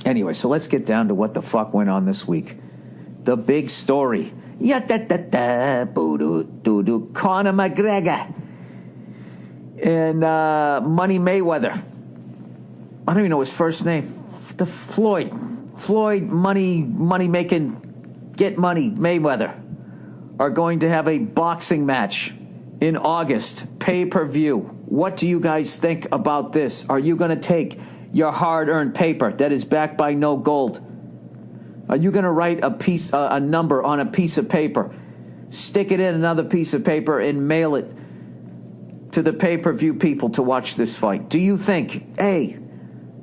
Anyway, so let's get down to what the fuck went on this week. The big story. Conor McGregor and Money Mayweather. I don't even know his first name. The Floyd, money making, get money Mayweather are going to have a boxing match in August, pay-per-view. What do you guys think about this? Are you going to take your hard-earned paper that is backed by no gold? Are you going to write a number on a piece of paper, stick it in another piece of paper, and mail it to the pay-per-view people to watch this fight? Do you think, A,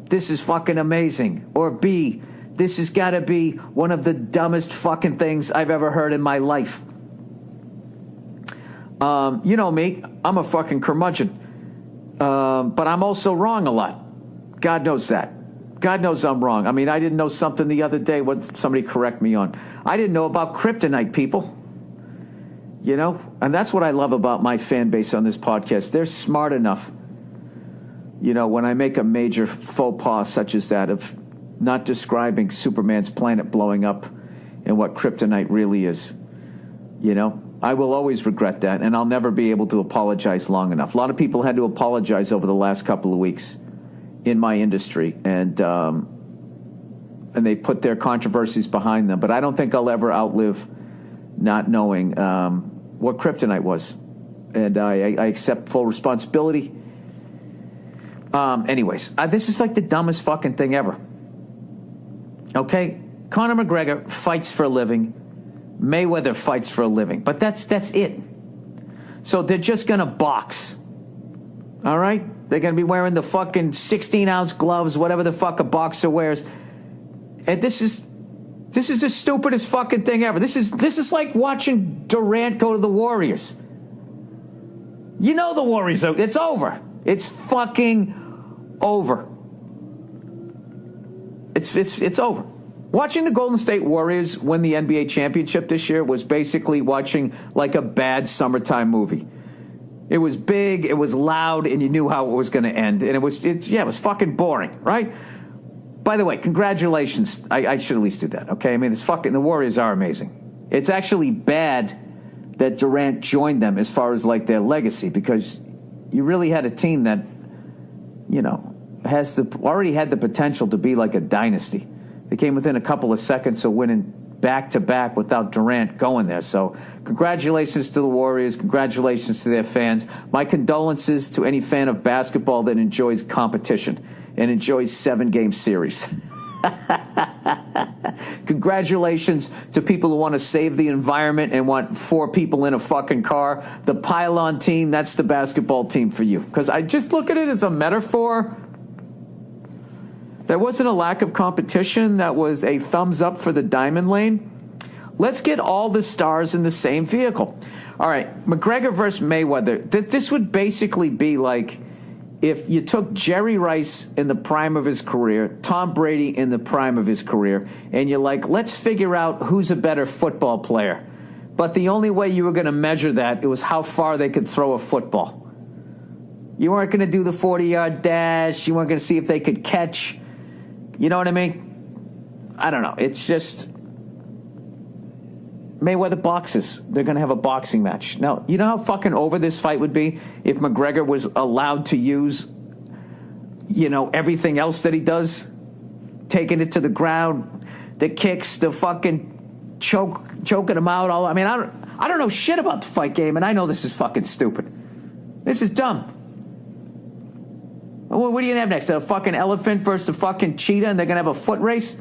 this is fucking amazing, or B, this has got to be one of the dumbest fucking things I've ever heard in my life? You know me, I'm a fucking curmudgeon, but I'm also wrong a lot. God knows that. God knows I'm wrong. I mean, I didn't know something the other day. What somebody correct me on? I didn't know about kryptonite, people. You know, and that's what I love about my fan base on this podcast. They're smart enough. You know, when I make a major faux pas such as that of not describing Superman's planet blowing up and what kryptonite really is, you know, I will always regret that, and I'll never be able to apologize long enough. A lot of people had to apologize over the last couple of weeks in my industry, and they put their controversies behind them. But I don't think I'll ever outlive not knowing what kryptonite was, and I accept full responsibility. Anyways, this is like the dumbest fucking thing ever. Okay, Conor McGregor fights for a living. Mayweather fights for a living, but that's it. So they're just gonna box. All right, they're gonna be wearing the fucking 16-ounce gloves, whatever the fuck a boxer wears. And this is the stupidest fucking thing ever. This is like watching Durant go to the Warriors. You know the Warriors, it's over. It's fucking over. It's over. Watching the Golden State Warriors win the NBA championship this year was basically watching like a bad summertime movie. It was big, it was loud, and you knew how it was going to end. And it was fucking boring, right? By the way, congratulations. I should at least do that, okay? I mean, the Warriors are amazing. It's actually bad that Durant joined them as far as like their legacy, because you really had a team that, you know, already had the potential to be like a dynasty. They came within a couple of seconds of winning back-to-back without Durant going there. So congratulations to the Warriors. Congratulations to their fans. My condolences to any fan of basketball that enjoys competition and enjoys 7-game series. Congratulations to people who want to save the environment and want 4 people in a fucking car. The pylon team, that's the basketball team for you. Because I just look at it as a metaphor. There wasn't a lack of competition. That was a thumbs up for the diamond lane. Let's get all the stars in the same vehicle. All right, McGregor versus Mayweather. This would basically be like if you took Jerry Rice in the prime of his career, Tom Brady in the prime of his career, and you're like, let's figure out who's a better football player. But the only way you were going to measure that, it was how far they could throw a football. You weren't going to do the 40-yard dash. You weren't going to see if they could catch. You know what I mean? I don't know. It's just Mayweather boxes. They're going to have a boxing match. Now, you know how fucking over this fight would be if McGregor was allowed to use, you know, everything else that he does? Taking it to the ground, the kicks, the fucking choking him out. I don't know shit about the fight game, and I know this is fucking stupid. This is dumb. What are you going to have next? A fucking elephant versus a fucking cheetah, and they're going to have a foot race?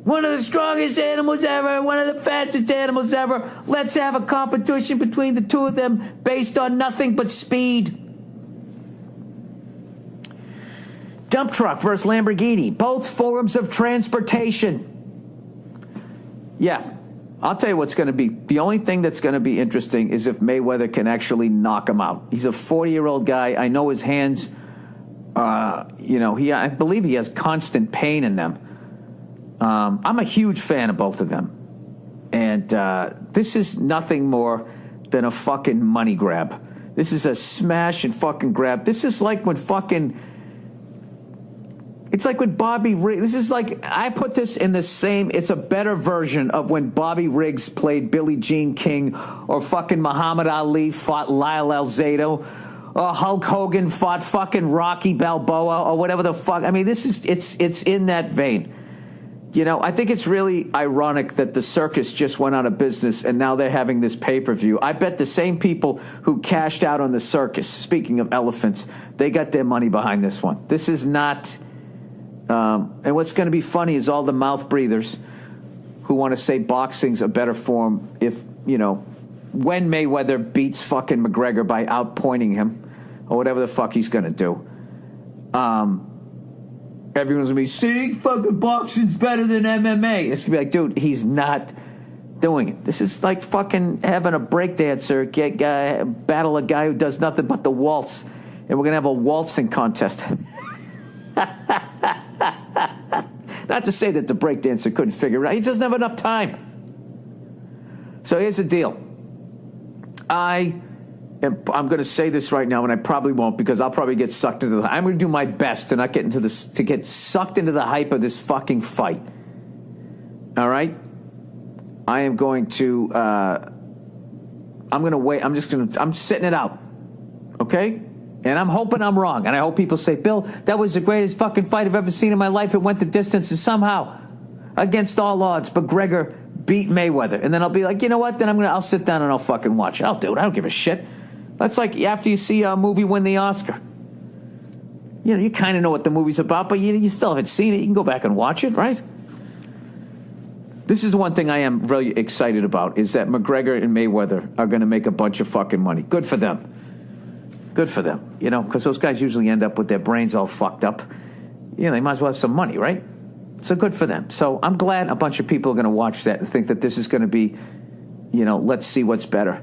One of the strongest animals ever, one of the fastest animals ever. Let's have a competition between the two of them based on nothing but speed. Dump truck versus Lamborghini. Both forms of transportation. Yeah. I'll tell you what's going to be. The only thing that's going to be interesting is if Mayweather can actually knock him out. He's a 40-year-old guy. I know his hands, I believe he has constant pain in them. I'm a huge fan of both of them. And this is nothing more than a fucking money grab. This is a smash and fucking grab. This is like when fucking It's like when Bobby Riggs, this is like, I put this in the same, it's a better version of when Bobby Riggs played Billie Jean King, or fucking Muhammad Ali fought Lyle Alzado, or Hulk Hogan fought fucking Rocky Balboa, or whatever the fuck. I mean, this is, it's in that vein. You know, I think it's really ironic that the circus just went out of business and now they're having this pay-per-view. I bet the same people who cashed out on the circus, speaking of elephants, they got their money behind this one. This is not... and what's going to be funny is all the mouth breathers who want to say boxing's a better form if, you know, when Mayweather beats fucking McGregor by outpointing him or whatever the fuck he's going to do. Everyone's going to be, see, fucking boxing's better than MMA. It's going to be like, dude, he's not doing it. This is like fucking having a breakdancer battle a guy who does nothing but the waltz. And we're going to have a waltzing contest. Not to say that the breakdancer couldn't figure it out. He doesn't have enough time. So here's the deal. I'm going to say this right now, and I probably won't because I'll probably get sucked into I'm going to do my best to not get into this, to get sucked into the hype of this fucking fight. All right? I am going to, I'm going to wait. I'm sitting it out. Okay? And I'm hoping I'm wrong. And I hope people say, Bill, that was the greatest fucking fight I've ever seen in my life. It went the distance, and somehow, against all odds, McGregor beat Mayweather. And then I'll be like, you know what? Then I'll sit down and I'll fucking watch it. I'll do it. I don't give a shit. That's like after you see a movie win the Oscar. You know, you kind of know what the movie's about, but you still haven't seen it. You can go back and watch it, right? This is the one thing I am really excited about, is that McGregor and Mayweather are going to make a bunch of fucking money. Good for them. Good for them, you know, because those guys usually end up with their brains all fucked up. You know, they might as well have some money, right? So good for them. So I'm glad a bunch of people are going to watch that and think that this is going to be, you know, let's see what's better,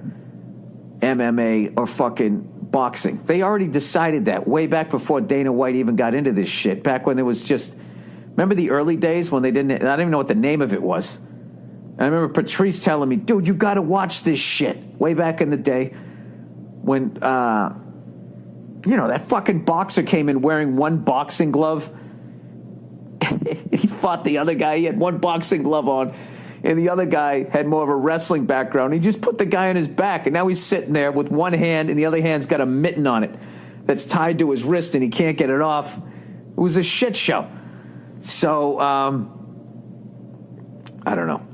MMA or fucking boxing. They already decided that way back before Dana White even got into this shit, back when there was just, remember the early days when they didn't, I don't even know what the name of it was. I remember Patrice telling me, dude, you got to watch this shit, way back in the day when, you know, that fucking boxer came in wearing one boxing glove. He fought the other guy. He had one boxing glove on, and the other guy had more of a wrestling background. He just put the guy on his back, and now he's sitting there with one hand, and the other hand's got a mitten on it that's tied to his wrist, and he can't get it off. It was a shit show. So, I don't know.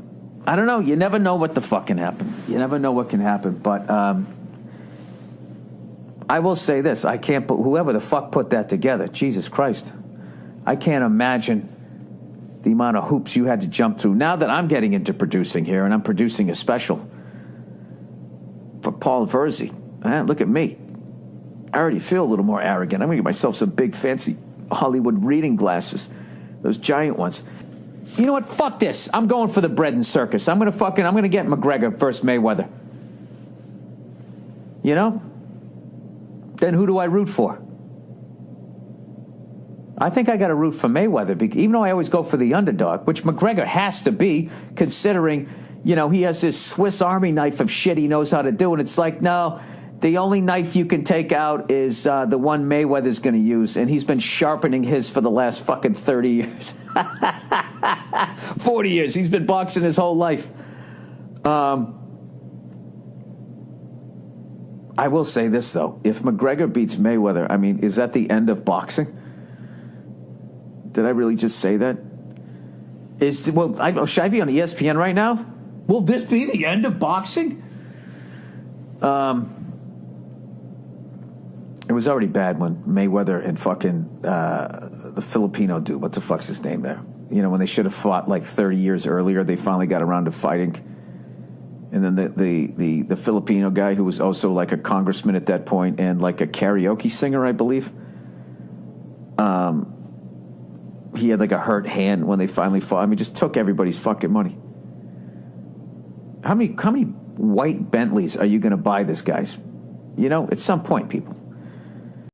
I don't know. You never know what the fuck can happen. You never know what can happen, but... I will say this, I can't put, whoever the fuck put that together, Jesus Christ, I can't imagine the amount of hoops you had to jump through. Now that I'm getting into producing here, and I'm producing a special for Paul Verzi, look at me. I already feel a little more arrogant. I'm going to get myself some big fancy Hollywood reading glasses, those giant ones. You know what, fuck this, I'm going for the bread and circus. I'm going to get McGregor versus Mayweather. You know? Then who do I root for? I think I got to root for Mayweather, even though I always go for the underdog, which McGregor has to be, considering, you know, he has this Swiss Army knife of shit he knows how to do, and it's like, no, the only knife you can take out is the one Mayweather's going to use, and he's been sharpening his for the last fucking 30 years. 40 years. He's been boxing his whole life. I will say this, though. If McGregor beats Mayweather, I mean, is that the end of boxing? Did I really just say that? Should I be on ESPN right now? Will this be the end of boxing? It was already bad when Mayweather and fucking the Filipino dude, what the fuck's his name there? You know, when they should have fought like 30 years earlier, they finally got around to fighting. And then the Filipino guy who was also like a congressman at that point and like a karaoke singer, I believe. He had like a hurt hand when they finally fought. I mean, just took everybody's fucking money. How many white Bentleys are you going to buy this guy's? You know, at some point, people.